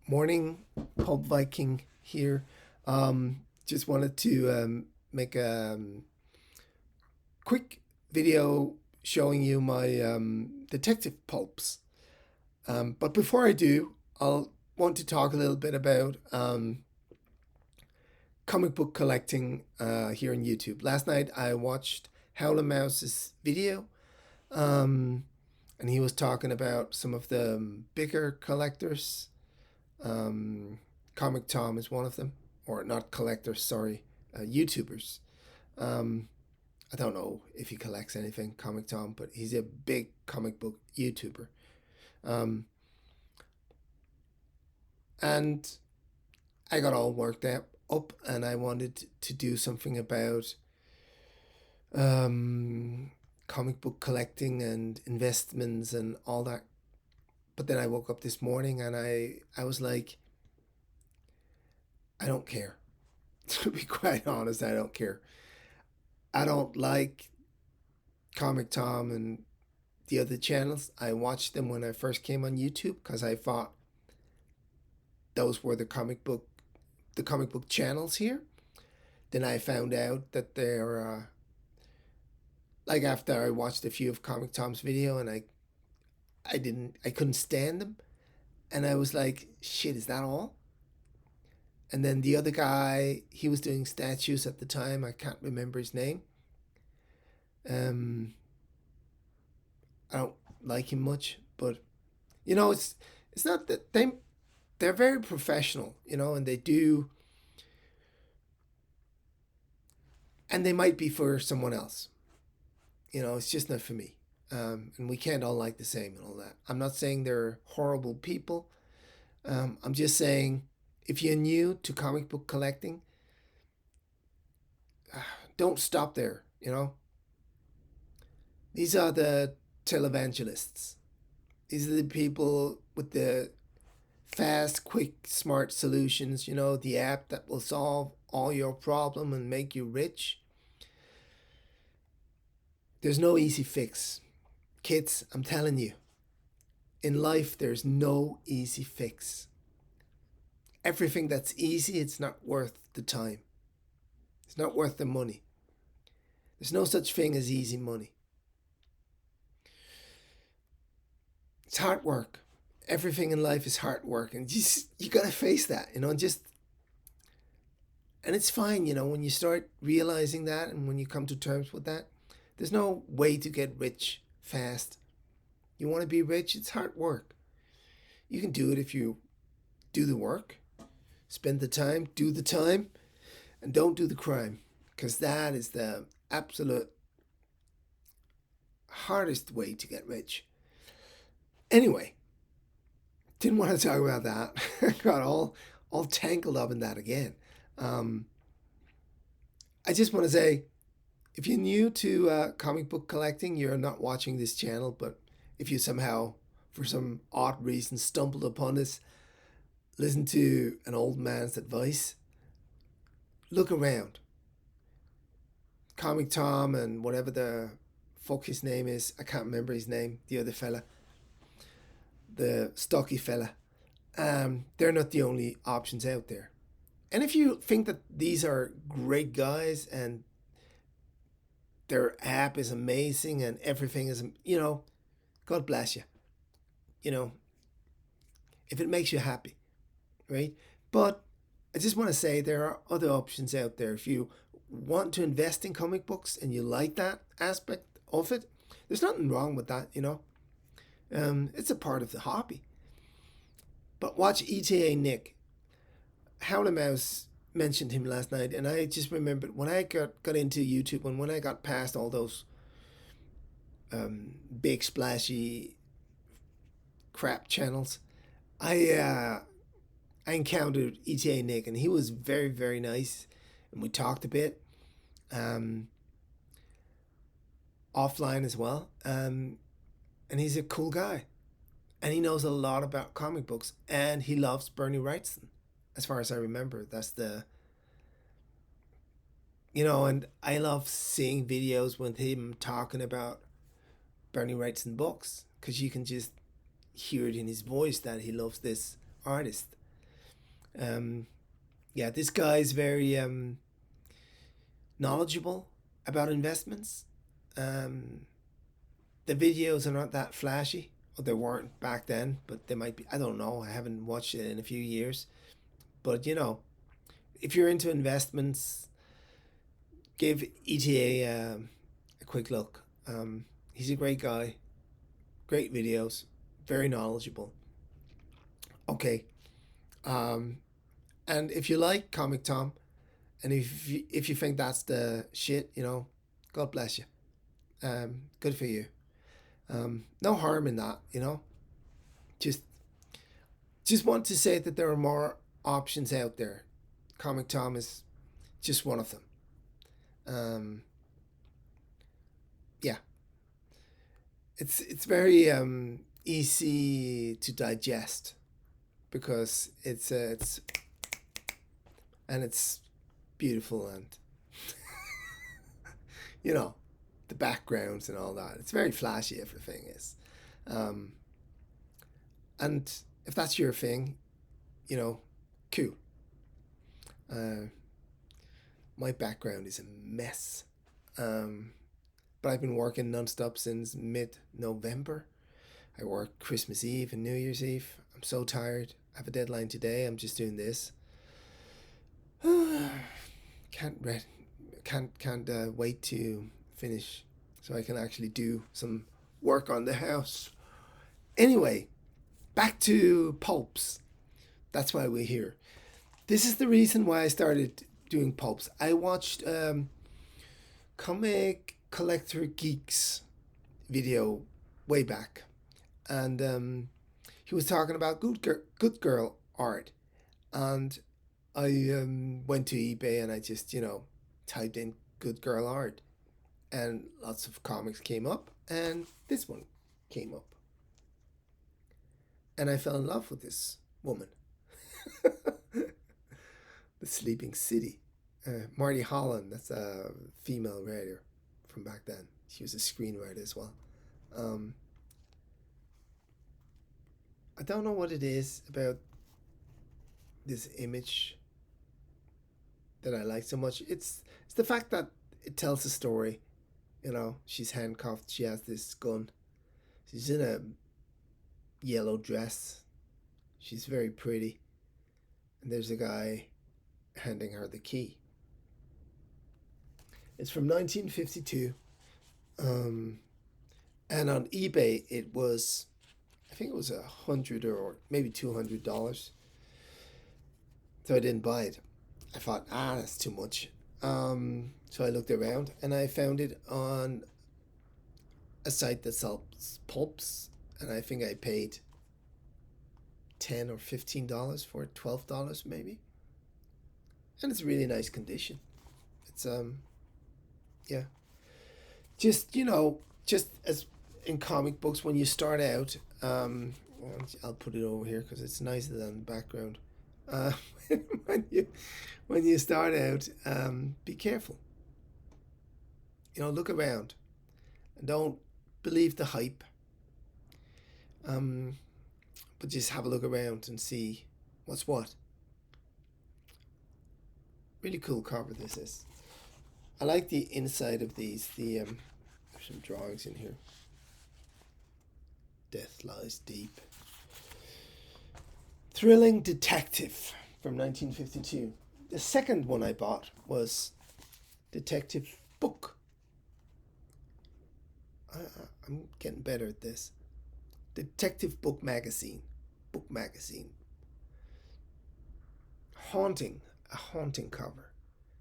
Morning, Pulp Viking here. Just wanted to make a quick video showing you my detective pulps. But before I do, I'll want to talk a little bit about comic book collecting here on YouTube. Last night I watched Howler Mouse's video, um, and he was talking about some of the bigger collectors. Um, Comic Tom is one of them, or not collectors, sorry, YouTubers. Um, I don't know if he collects anything, Comic Tom, but he's a big comic book YouTuber. Um, and I got all worked up and I wanted to do something about um, comic book collecting and investments and all that. But then I woke up this morning and I was like, I don't care. To be quite honest, I don't care. I don't like Comic Tom and the other channels. I watched them when I first came on YouTube because I thought those were the comic book channels here. Then I found out that they're like after I watched a few of Comic Tom's video and I couldn't stand them and I was like, shit, is that all? And then the other guy, he was doing statues at the time. I can't remember his name. Um, I don't like him much, but it's not that they're very professional, and they do, and they might be for someone else. It's just not for me. And we can't all like the same and all that. I'm not saying they're horrible people. I'm just saying if you're new to comic book collecting, don't stop there. These are the televangelists. These are the people with the fast, quick, smart solutions, the app that will solve all your problem and make you rich. There's no easy fix. Kids, I'm telling you, in life there's no easy fix. Everything that's easy, it's not worth the time. It's not worth the money. There's no such thing as easy money. It's hard work. Everything in life is hard work, and you gotta face that, and it's fine, when you start realizing that and when you come to terms with that. There's no way to get rich fast. You want to be rich, it's hard work. You can do it if you do the work, spend the time, do the time, and don't do the crime, because that is the absolute hardest way to get rich. Anyway, didn't want to talk about that. Got all tangled up in that again. Um, I just want to say, if you're new to comic book collecting, you're not watching this channel, but if you somehow, for some odd reason, stumbled upon this, listen to an old man's advice, look around. Comic Tom and whatever the fuck his name is, I can't remember his name, the other fella, the stocky fella, they're not the only options out there. And if you think that these are great guys and their app is amazing and everything is, God bless you. You know, if it makes you happy, right? But I just want to say there are other options out there. If you want to invest in comic books and you like that aspect of it, there's nothing wrong with that. It's a part of the hobby. But watch ETA Nick. Howler Mouse mentioned him last night, and I just remembered when I got into YouTube and when I got past all those big splashy crap channels, I encountered ETA Nick, and he was very, very nice, and we talked a bit um, offline as well. And he's a cool guy, and he knows a lot about comic books, and he loves Bernie Wrightson, as far as I remember. That's and I love seeing videos with him talking about Bernie Wrightson books because you can just hear it in his voice that he loves this artist. Um, yeah, this guy's very knowledgeable about investments. Um, the videos are not that flashy. Well, they weren't back then, but they might be. I don't know. I haven't watched it in a few years. But if you're into investments, give ETA a quick look. He's a great guy, great videos, very knowledgeable. Okay, um, and if you like Comic Tom, and if you think that's the shit, God bless you. Good for you. No harm in that, Just just want to say that there are more options out there. Comic Tom is just one of them. Um, yeah, it's very easy to digest because it's beautiful and you know the backgrounds and all that. It's very flashy. Everything is, um, and if that's your thing, you know, cool. Uh, my background is a mess, um, but I've been working nonstop since mid-November. I work Christmas Eve and New Year's Eve. I'm so tired. I have a deadline today. I'm just doing this. can't read, can't wait to finish so I can actually do some work on the house. Anyway, back to pulps. That's why we're here. This is the reason why I started doing pulps. I watched Comic Collector Geeks video way back, and he was talking about good girl art, and I went to eBay and I just typed in good girl art, and lots of comics came up, and this one came up, and I fell in love with this woman, the Sleeping City. Marty Holland, that's a female writer from back then. She was a screenwriter as well. Um, I don't know what it is about this image that I like so much. It's the fact that it tells a story. She's handcuffed. She has this gun. She's in a yellow dress. She's very pretty. And there's a guy handing her the key. It's from 1952. Um, and on eBay, I think it was $100 or maybe $200. So I didn't buy it. I thought, that's too much. So I looked around and I found it on a site that sells pulps, and I think I paid $10 or $15 for it, $12 maybe. And it's really nice condition. It's yeah. Just as in comic books when you start out, I'll put it over here because it's nicer than the background. Uh, when you start out, be careful. Look around and don't believe the hype. Um, but just have a look around and see what's what. Really cool cover this is. I like the inside of these. There's some drawings in here. Death Lies Deep. Thrilling Detective from 1952. The second one I bought was Detective Book. I'm getting better at this. Detective Book Magazine. Book Magazine. Haunting. A haunting cover.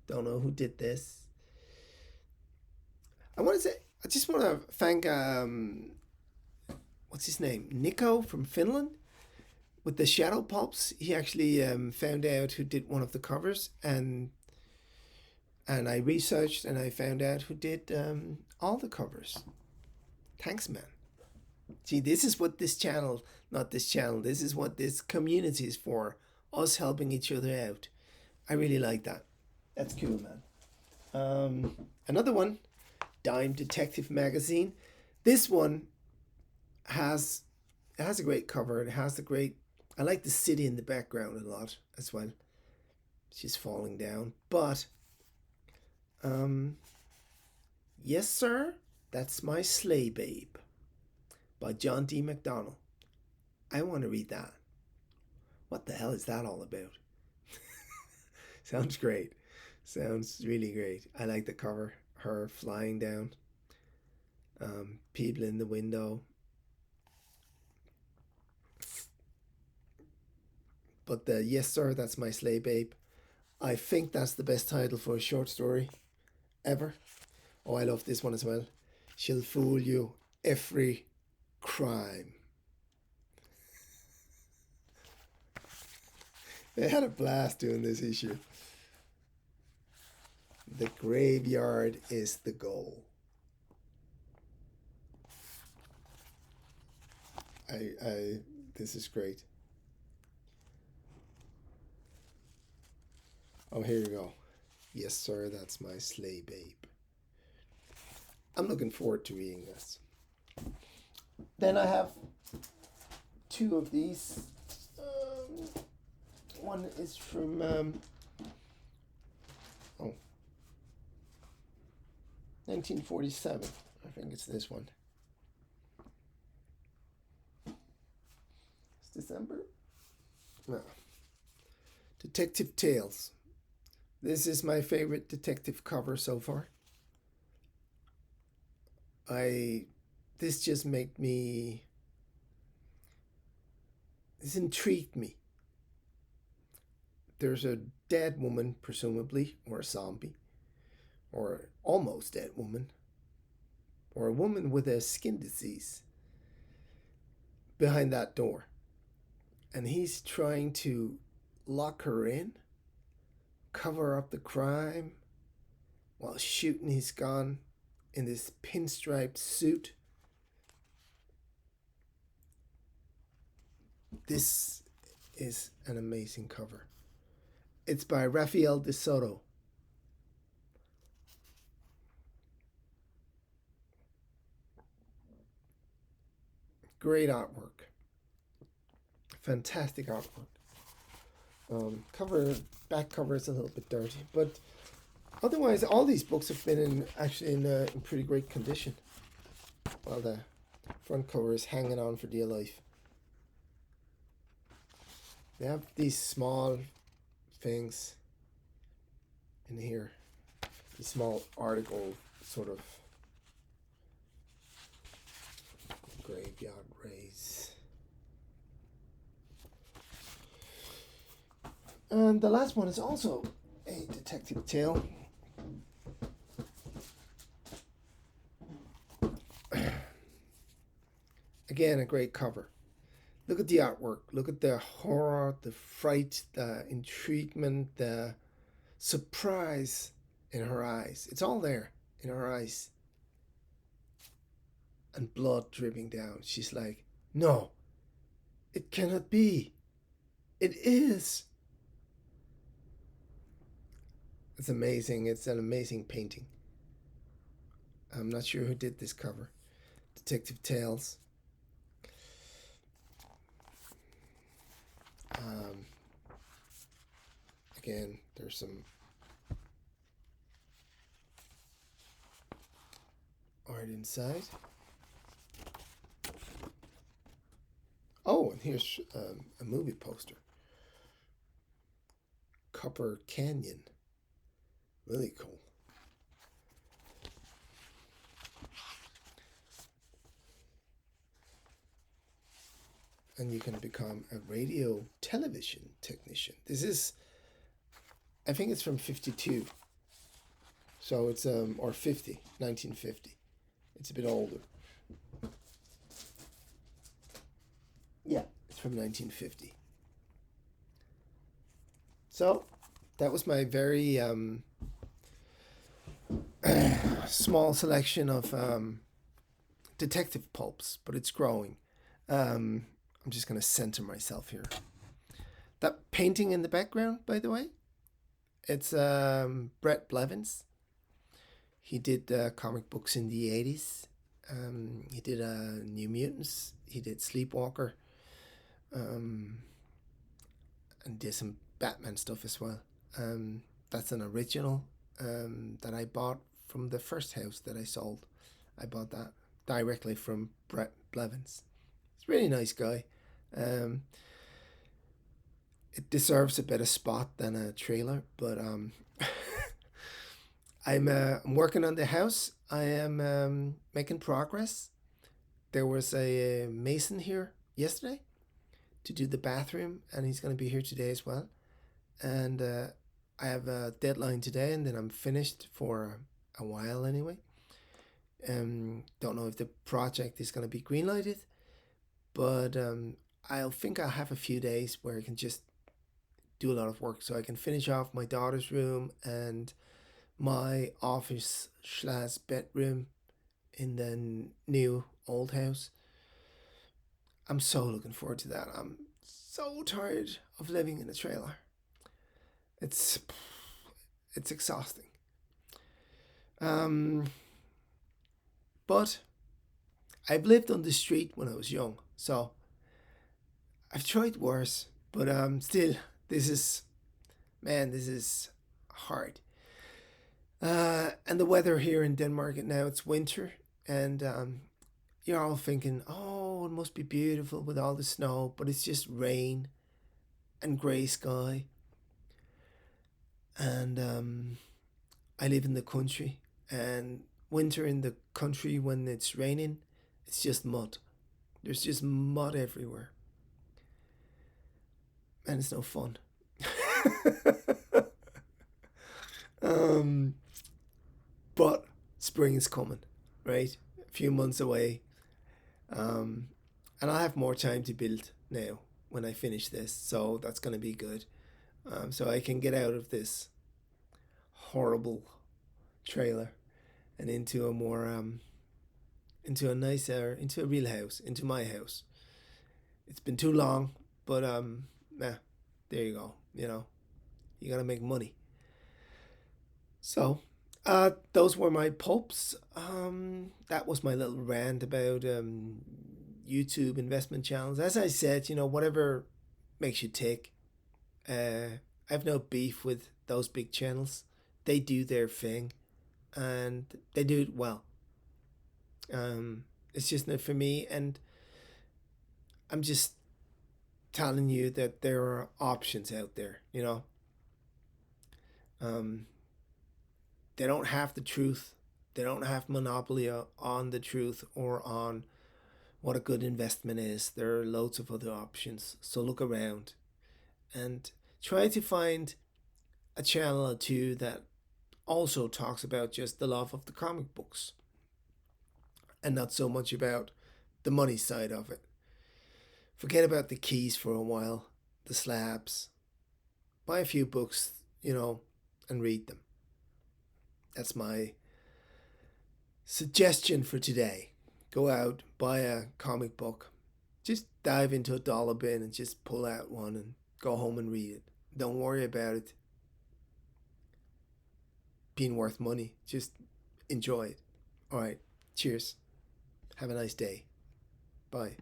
Don't know who did this. I just want to thank, what's his name? Nico from Finland with the Shadow Pulps. He actually found out who did one of the covers, and I researched and I found out who did all the covers. Thanks, man. See, this is what this is what this community is for. Us helping each other out. I really like that. That's cool, man. Another one, Dime Detective Magazine. This one has a great cover. It has a great I like the city in the background a lot as well. She's falling down. But, um, yes, sir, that's my sleigh babe by John D. MacDonald. I want to read that. What the hell is that all about? Sounds great. Sounds really great. I like the cover. Her flying down. People in the window. But the yes, sir, that's my sleigh babe. I think that's the best title for a short story ever. Oh, I love this one as well. She'll fool you every crime. They had a blast doing this issue. The graveyard is the goal. This is great. Oh, here you go. Yes, sir, that's my sleigh babe. I'm looking forward to reading this. Then I have two of these. One is from oh, 1947. I think it's this one. It's December? No. Detective Tales. This is my favorite detective cover so far. This just made me. This intrigued me. There's a dead woman, presumably, or a zombie, or almost dead woman, or a woman with a skin disease behind that door. And he's trying to lock her in, cover up the crime, while shooting his gun in this pinstripe suit. This is an amazing cover. It's by Rafael de Soto. Great artwork. Fantastic artwork. Back cover is a little bit dirty, but otherwise, all these books have been in pretty great condition. While the front cover is hanging on for dear life. They have these small things in here, these small article sort of graveyard rays. And the last one is also a detective tale. Again, a great cover. Look at the artwork. Look at the horror, the fright, the intriguement, the surprise in her eyes. It's all there in her eyes. And blood dripping down. She's like, no, it cannot be. It is. It's amazing. It's an amazing painting. I'm not sure who did this cover. Detective Tales. Again, there's some art inside. Oh, and here's a movie poster. Copper Canyon. Really cool. And you can become a radio television technician. This is, I think it's from 52. So it's, or 50, 1950. It's a bit older. Yeah, it's from 1950. So that was my very small selection of detective pulps, but it's growing. I'm just going to center myself here. That painting in the background, by the way, it's Brett Blevins. He did comic books in the 80s. He did New Mutants. He did Sleepwalker. and did some Batman stuff as well. That's an original that I bought from the first house that I sold. I bought that directly from Brett Blevins. He's a really nice guy. Um, it deserves a better spot than a trailer, but I'm working on the house. I am making progress. There was a mason here yesterday to do the bathroom, and he's going to be here today as well. And I have a deadline today, and then I'm finished for a while anyway. Don't know if the project is going to be greenlighted, but I'll think I'll have a few days where I can just do a lot of work, so I can finish off my daughter's room and my office slash bedroom in the new old house. I'm so looking forward to that. I'm so tired of living in a trailer. It's it's exhausting. Um, but I've lived on the street when I was young, so I've tried worse. But still, this is this is hard. And the weather here in Denmark now, it's winter, and you're all thinking, oh, it must be beautiful with all the snow, but it's just rain and grey sky. And I live in the country, and winter in the country when it's raining, it's just mud. There's just mud everywhere, and it's no fun. um, but spring is coming, right? A few months away, um, and I'll have more time to build now when I finish this, so that's gonna be good. So I can get out of this horrible trailer and into a more into a nicer, into a real house, into my house. It's been too long, but there you go. You know, you gotta make money. So, those were my pulps. That was my little rant about YouTube investment channels. As I said, whatever makes you tick. I've no beef with those big channels. They do their thing, and they do it well. It's just not for me, and I'm just telling you that there are options out there. Um, they don't have the truth. They don't have monopoly on the truth or on what a good investment is. There are loads of other options. So look around and try to find a channel or two that also talks about just the love of the comic books and not so much about the money side of it. Forget about the keys for a while, the slabs. Buy a few books, and read them. That's my suggestion for today. Go out, buy a comic book. Just dive into a dollar bin and just pull out one and go home and read it. Don't worry about it being worth money. Just enjoy it. All right. Cheers. Have a nice day. Bye.